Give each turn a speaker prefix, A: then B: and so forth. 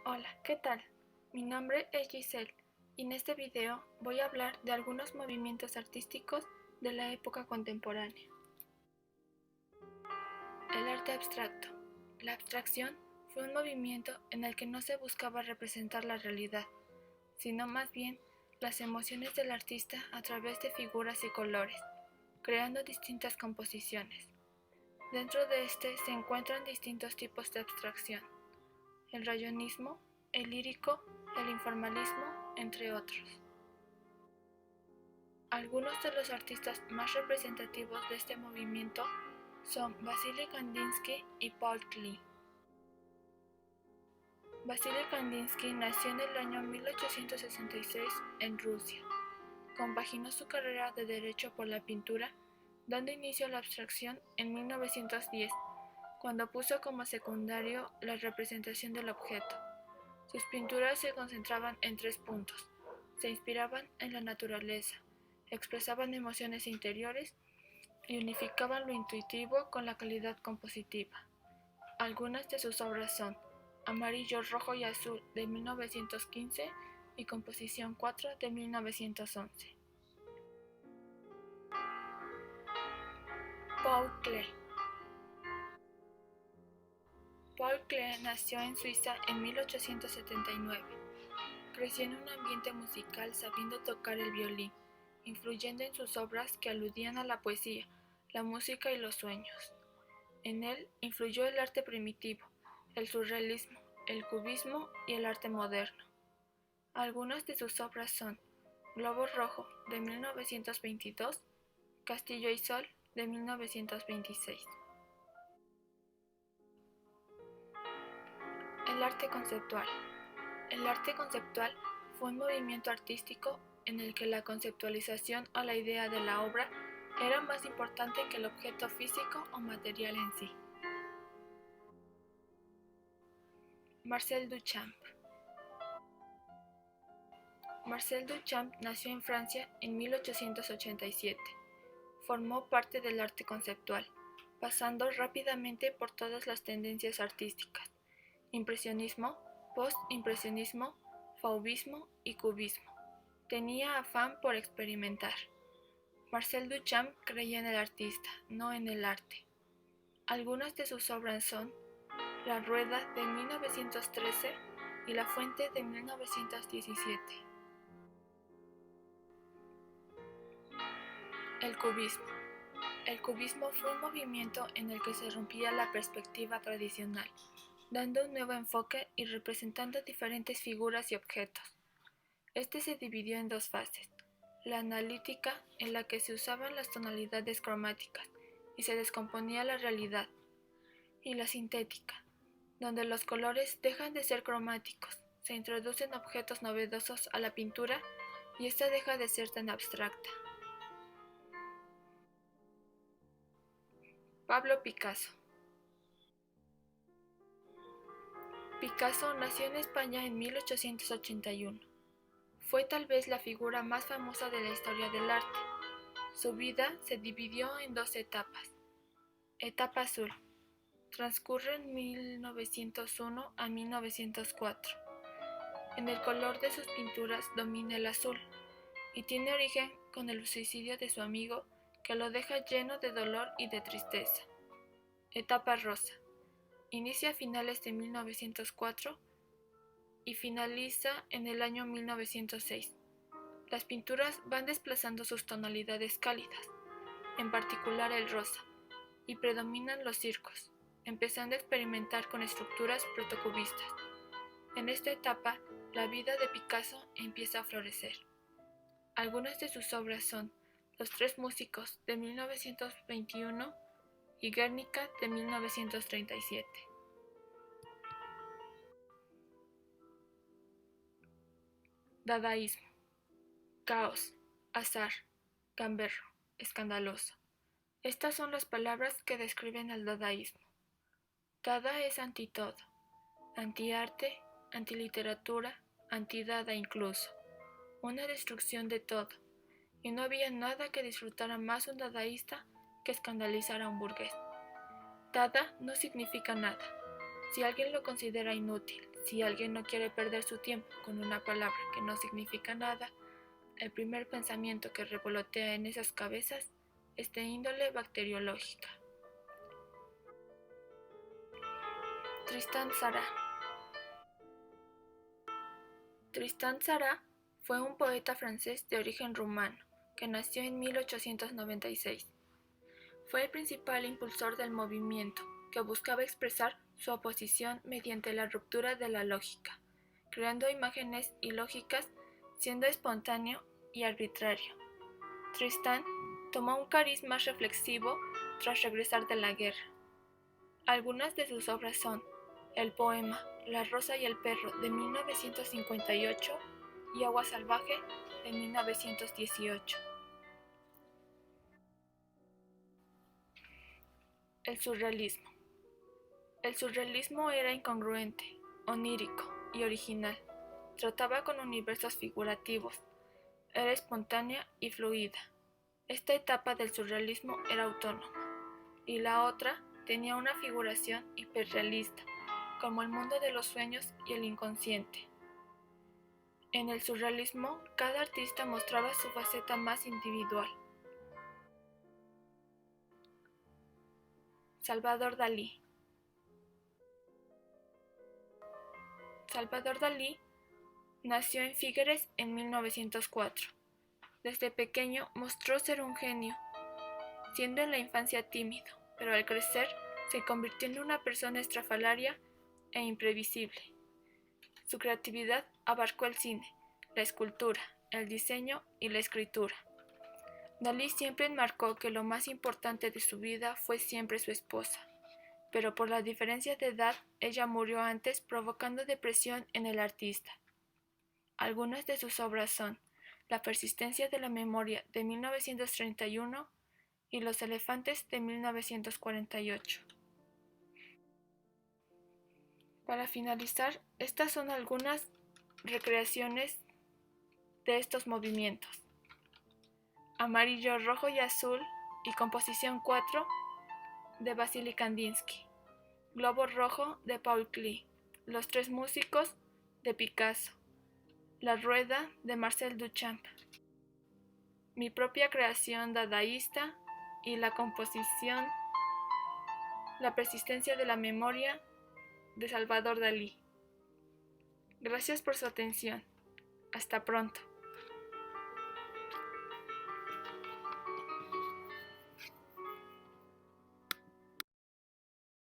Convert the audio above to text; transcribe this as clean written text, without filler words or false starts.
A: Hola, ¿qué tal? Mi nombre es Giselle y en este video voy a hablar de algunos movimientos artísticos de la época contemporánea. El arte abstracto. La abstracción fue un movimiento en el que no se buscaba representar la realidad, sino más bien las emociones del artista a través de figuras y colores, creando distintas composiciones. Dentro de este se encuentran distintos tipos de abstracción: el rayonismo, el lírico, el informalismo, entre otros. Algunos de los artistas más representativos de este movimiento son Vasily Kandinsky y Paul Klee. Vasily Kandinsky nació en el año 1866 en Rusia. Compaginó su carrera de derecho por la pintura, dando inicio a la abstracción en 1910, cuando puso como secundario la representación del objeto. Sus pinturas se concentraban en 3 puntos: se inspiraban en la naturaleza, expresaban emociones interiores y unificaban lo intuitivo con la calidad compositiva. Algunas de sus obras son Amarillo, Rojo y Azul de 1915 y Composición 4 de 1911. Paul Klee. Paul Klee nació en Suiza en 1879. Creció en un ambiente musical sabiendo tocar el violín, influyendo en sus obras que aludían a la poesía, la música y los sueños. En él influyó el arte primitivo, el surrealismo, el cubismo y el arte moderno. Algunas de sus obras son Globo Rojo de 1922, Castillo y Sol de 1926. El arte conceptual. El arte conceptual fue un movimiento artístico en el que la conceptualización o la idea de la obra era más importante que el objeto físico o material en sí. Marcel Duchamp. Marcel Duchamp nació en Francia en 1887. Formó parte del arte conceptual, pasando rápidamente por todas las tendencias artísticas: impresionismo, post-impresionismo, fauvismo y cubismo. Tenía afán por experimentar. Marcel Duchamp creía en el artista, no en el arte. Algunas de sus obras son La Rueda de 1913 y La Fuente de 1917. El cubismo. El cubismo fue un movimiento en el que se rompía la perspectiva tradicional, dando un nuevo enfoque y representando diferentes figuras y objetos. Este se dividió en 2 fases: la analítica, en la que se usaban las tonalidades cromáticas y se descomponía la realidad, y la sintética, donde los colores dejan de ser cromáticos, se introducen objetos novedosos a la pintura y ésta deja de ser tan abstracta. Pablo Picasso. Picasso nació en España en 1881. Fue tal vez la figura más famosa de la historia del arte. Su vida se dividió en 2 etapas. Etapa azul. Transcurre en 1901 a 1904. En el color de sus pinturas domina el azul, y tiene origen con el suicidio de su amigo, que lo deja lleno de dolor y de tristeza. Etapa rosa. Inicia a finales de 1904 y finaliza en el año 1906. Las pinturas van desplazando sus tonalidades cálidas, en particular el rosa, y predominan los circos, empezando a experimentar con estructuras protocubistas. En esta etapa, la vida de Picasso empieza a florecer. Algunas de sus obras son Los 3 músicos de 1921 y Guernica de 1937. Dadaísmo. Caos, azar, gamberro, escandaloso. Estas son las palabras que describen al dadaísmo. Dada es anti todo, anti-arte, anti-literatura, anti-dada incluso, una destrucción de todo, y no había nada que disfrutara más un dadaísta que escandalizar a un burgués. Dada no significa nada. Si alguien lo considera inútil, Si alguien no quiere perder su tiempo con una palabra que no significa nada, el primer pensamiento que revolotea en esas cabezas es de índole bacteriológica. Tristan Tzara. Tristan Tzara fue un poeta francés de origen rumano que nació en 1896. Fue el principal impulsor del movimiento que buscaba expresar su oposición mediante la ruptura de la lógica, creando imágenes ilógicas, siendo espontáneo y arbitrario. Tristan tomó un cariz más reflexivo tras regresar de la guerra. Algunas de sus obras son el poema La rosa y el perro de 1958 y Agua salvaje de 1918. El surrealismo. El surrealismo era incongruente, onírico y original. Trataba con universos figurativos. Era espontánea y fluida. Esta etapa del surrealismo era autónoma, y la otra tenía una figuración hiperrealista, como el mundo de los sueños y el inconsciente. En el surrealismo, cada artista mostraba su faceta más individual. Salvador Dalí. Salvador Dalí nació en Figueres en 1904. Desde pequeño mostró ser un genio, siendo en la infancia tímido, pero al crecer se convirtió en una persona estrafalaria e imprevisible. Su creatividad abarcó el cine, la escultura, el diseño y la escritura. Dalí siempre enmarcó que lo más importante de su vida fue siempre su esposa, pero por la diferencia de edad ella murió antes, provocando depresión en el artista. Algunas de sus obras son La persistencia de la memoria de 1931 y Los elefantes de 1948. Para finalizar, estas son algunas recreaciones de estos movimientos: Amarillo, rojo y azul y composición 4 de Vasily Kandinsky. Globo rojo de Paul Klee. Los tres músicos de Picasso. La rueda de Marcel Duchamp. Mi propia creación dadaísta y la composición La persistencia de la memoria de Salvador Dalí. Gracias por su atención. Hasta pronto.